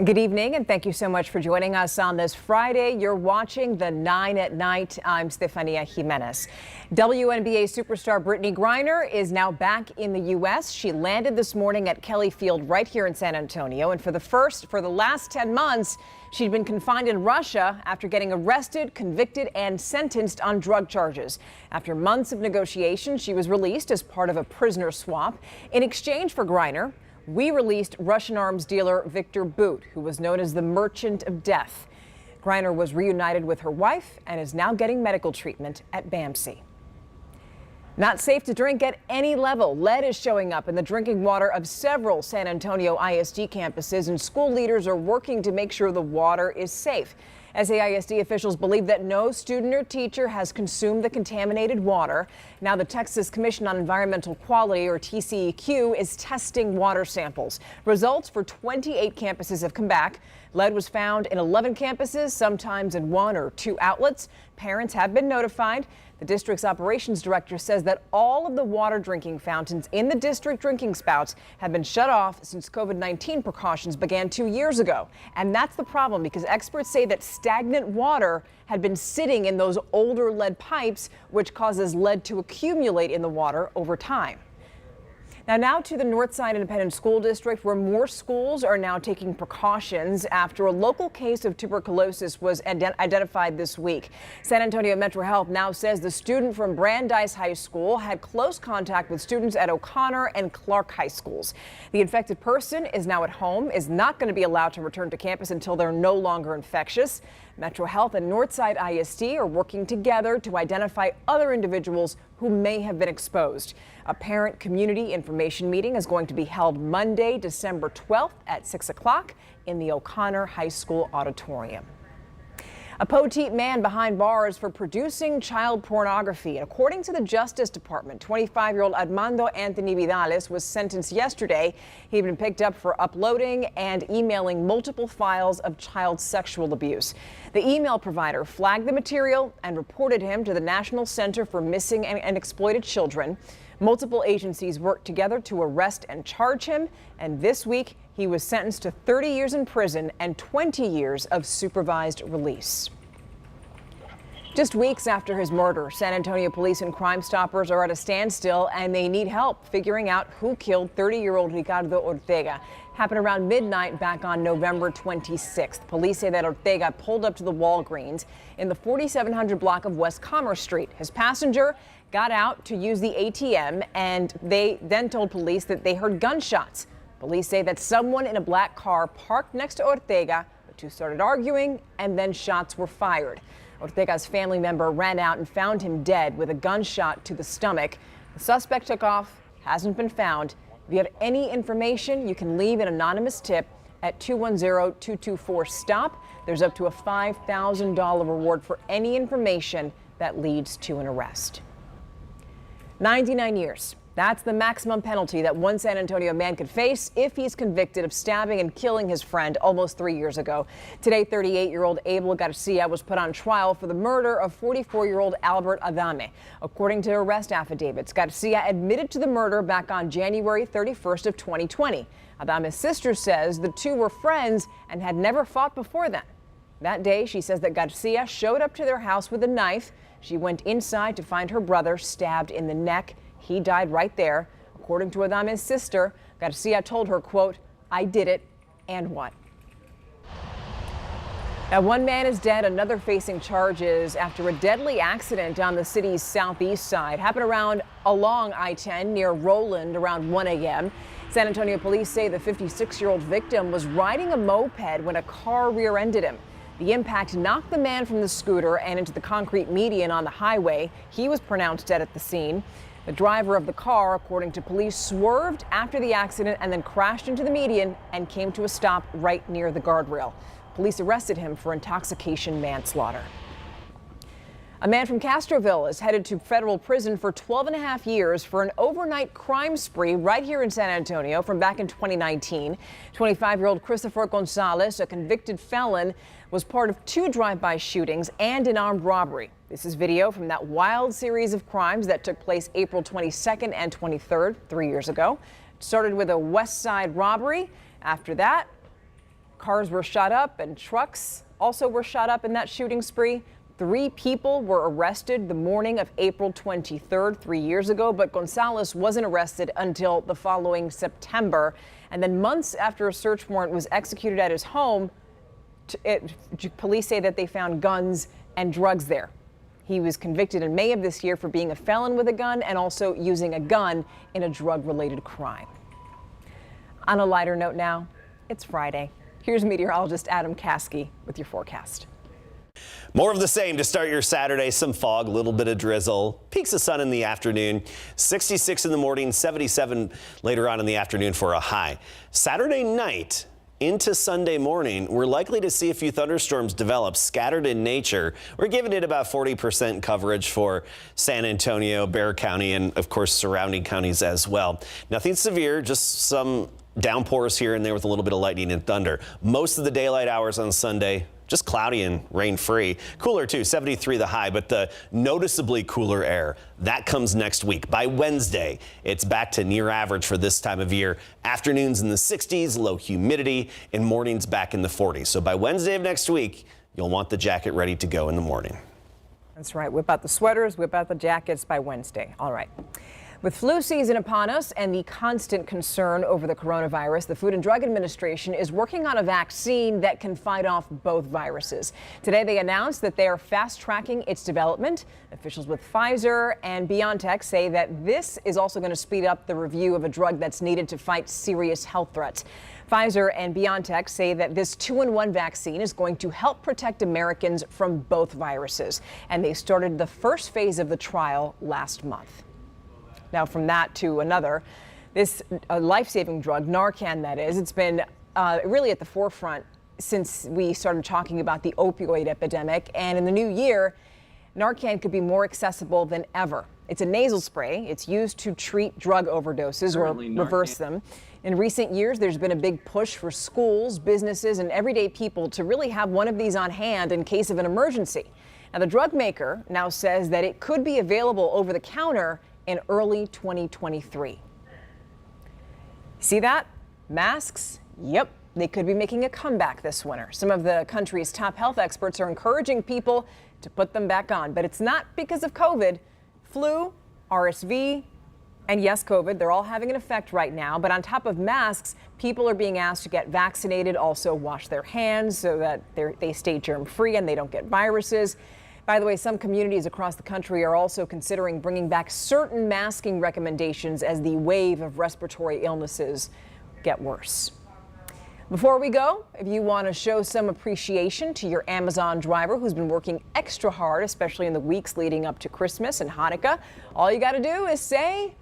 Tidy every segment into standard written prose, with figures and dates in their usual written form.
Good evening, and thank you so much for joining us on this Friday. You're watching the 9 at Night. I'm Stephania Jimenez. WNBA superstar Brittney Griner is now back in the U.S. She landed this morning at Kelly Field right here in San Antonio. And for the last 10 months, she'd been confined in Russia after getting arrested, convicted, and sentenced on drug charges. After months of negotiations, she was released as part of a prisoner swap. In exchange for Griner, we released Russian arms dealer Viktor Bout, who was known as the Merchant of Death. Griner was reunited with her wife and is now getting medical treatment at BAMC. Not safe to drink at any level. Lead is showing up in the drinking water of several San Antonio ISD campuses, and school leaders are working to make sure the water is safe. SAISD officials believe that no student or teacher has consumed the contaminated water. Now the Texas Commission on Environmental Quality, or TCEQ, is testing water samples. Results for 28 campuses have come back. Lead was found in 11 campuses, sometimes in 1 or 2 outlets. Parents have been notified. The district's operations director says that all of the water drinking fountains in the district drinking spouts have been shut off since COVID-19 precautions began 2 years ago. And that's the problem, because experts say that stagnant water had been sitting in those older lead pipes, which causes lead to accumulate in the water over time. Now to the Northside Independent School District, where more schools are now taking precautions after a local case of tuberculosis was identified this week. San Antonio Metro Health now says the student from Brandeis High School had close contact with students at O'Connor and Clark High Schools. The infected person is now at home, is not going to be allowed to return to campus until they're no longer infectious. Metro Health and Northside ISD are working together to identify other individuals who may have been exposed. A parent community information meeting is going to be held Monday, December 12th at 6 o'clock in the O'Connor High School auditorium. A Poteet man behind bars for producing child pornography. And according to the Justice Department, 25-year-old Armando Anthony Vidales was sentenced yesterday. He'd been picked up for uploading and emailing multiple files of child sexual abuse. The email provider flagged the material and reported him to the National Center for Missing and Exploited Children. Multiple agencies worked together to arrest and charge him, and this week he was sentenced to 30 years in prison and 20 years of supervised release. Just weeks after his murder, San Antonio police and Crime Stoppers are at a standstill, and they need help figuring out who killed 30-year-old Ricardo Ortega. Happened around midnight back on November 26th. Police say that Ortega pulled up to the Walgreens in the 4700 block of West Commerce Street. His passenger got out to use the ATM, and they then told police that they heard gunshots. Police say that someone in a black car parked next to Ortega. The two started arguing, and then shots were fired. Ortega's family member ran out and found him dead with a gunshot to the stomach. The suspect took off, hasn't been found. If you have any information, you can leave an anonymous tip at 210-224-STOP. There's up to a $5,000 reward for any information that leads to an arrest. 99 years. That's the maximum penalty that one San Antonio man could face if he's convicted of stabbing and killing his friend almost 3 years ago. Today, 38-year-old Abel Garcia was put on trial for the murder of 44-year-old Albert Adame. According to arrest affidavits, Garcia admitted to the murder back on January 31st of 2020. Adame's sister says the two were friends and had never fought before then. That day, she says that Garcia showed up to their house with a knife. She went inside to find her brother stabbed in the neck. He died right there. According to Adame's sister, Garcia told her, quote, "I did it, and what?" Now, one man is dead, another facing charges after a deadly accident on the city's southeast side. Happened along I-10 near Roland around 1 a.m. San Antonio police say the 56-year-old victim was riding a moped when a car rear-ended him. The impact knocked the man from the scooter and into the concrete median on the highway. He was pronounced dead at the scene. The driver of the car, according to police, swerved after the accident and then crashed into the median and came to a stop right near the guardrail. Police arrested him for intoxication manslaughter. A man from Castroville is headed to federal prison for 12.5 years for an overnight crime spree right here in San Antonio from back in 2019. 25-year-old Christopher Gonzalez, a convicted felon, was part of 2 drive-by shootings and an armed robbery. This is video from that wild series of crimes that took place April 22nd and 23rd, 3 years ago. It started with a West Side robbery. After that, Cars were shot up and trucks also were shot up in that shooting spree. 3 people were arrested the morning of April 23rd, 3 years ago, but Gonzalez wasn't arrested until the following September. And then months after a search warrant was executed at his home, police say that they found guns and drugs there. He was convicted in May of this year for being a felon with a gun and also using a gun in a drug-related crime. On a lighter note now, it's Friday. Here's meteorologist Adam Caskey with your forecast. More of the same to start your Saturday. Some fog, a little bit of drizzle, peaks of sun in the afternoon, 66 in the morning, 77 later on in the afternoon for a high. Saturday night into Sunday morning, we're likely to see a few thunderstorms develop scattered in nature. We're giving it about 40% coverage for San Antonio, Bexar County, and of course surrounding counties as well. Nothing severe, just some downpours here and there with a little bit of lightning and thunder. Most of the daylight hours on Sunday, just cloudy and rain free. Cooler too, 73 the high, but the noticeably cooler air, that comes next week. By Wednesday, it's back to near average for this time of year. Afternoons in the 60s, low humidity, and mornings back in the 40s. So by Wednesday of next week, you'll want the jacket ready to go in the morning. That's right. Whip out the sweaters, whip out the jackets by Wednesday. All right. With flu season upon us and the constant concern over the coronavirus, the Food and Drug Administration is working on a vaccine that can fight off both viruses. Today, they announced that they are fast-tracking its development. Officials with Pfizer and BioNTech say that this is also going to speed up the review of a drug that's needed to fight serious health threats. Pfizer and BioNTech say that this 2-in-1 vaccine is going to help protect Americans from both viruses. And they started the first phase of the trial last month. Now, from that to another, this life-saving drug, Narcan, that is, it's been really at the forefront since we started talking about the opioid epidemic. And in the new year, Narcan could be more accessible than ever. It's a nasal spray. It's used to treat drug overdoses or reverse them. In recent years, there's been a big push for schools, businesses, and everyday people to really have one of these on hand in case of an emergency. Now, the drug maker now says that it could be available over the counter in early 2023. See that? Masks? Yep, they could be making a comeback this winter. Some of the country's top health experts are encouraging people to put them back on, but it's not because of COVID. Flu, RSV, and yes, COVID, they're all having an effect right now. But on top of masks, people are being asked to get vaccinated, also wash their hands so that they stay germ-free and they don't get viruses. By the way, some communities across the country are also considering bringing back certain masking recommendations as the wave of respiratory illnesses get worse. Before we go, if you want to show some appreciation to your Amazon driver who's been working extra hard, especially in the weeks leading up to Christmas and Hanukkah, all you got to do is say,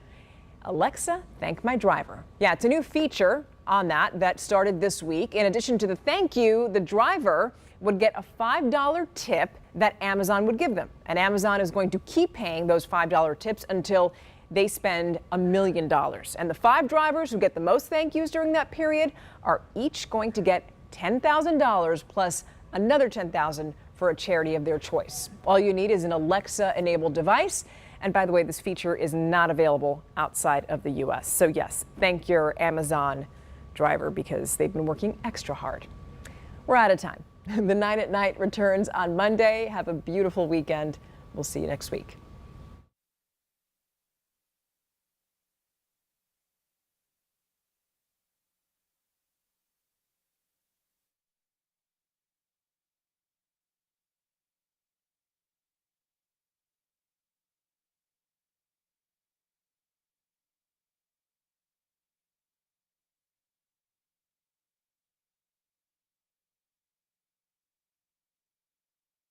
"Alexa, thank my driver." Yeah, it's a new feature on that started this week. In addition to the thank you, the driver would get a $5 tip that Amazon would give them. And Amazon is going to keep paying those $5 tips until they spend $1 million. And the 5 drivers who get the most thank yous during that period are each going to get $10,000 plus another $10,000 for a charity of their choice. All you need is an Alexa-enabled device. And by the way, this feature is not available outside of the U.S. So yes, thank your Amazon driver because they've been working extra hard. We're out of time. The 9 at Night returns on Monday. Have a beautiful weekend. We'll see you next week.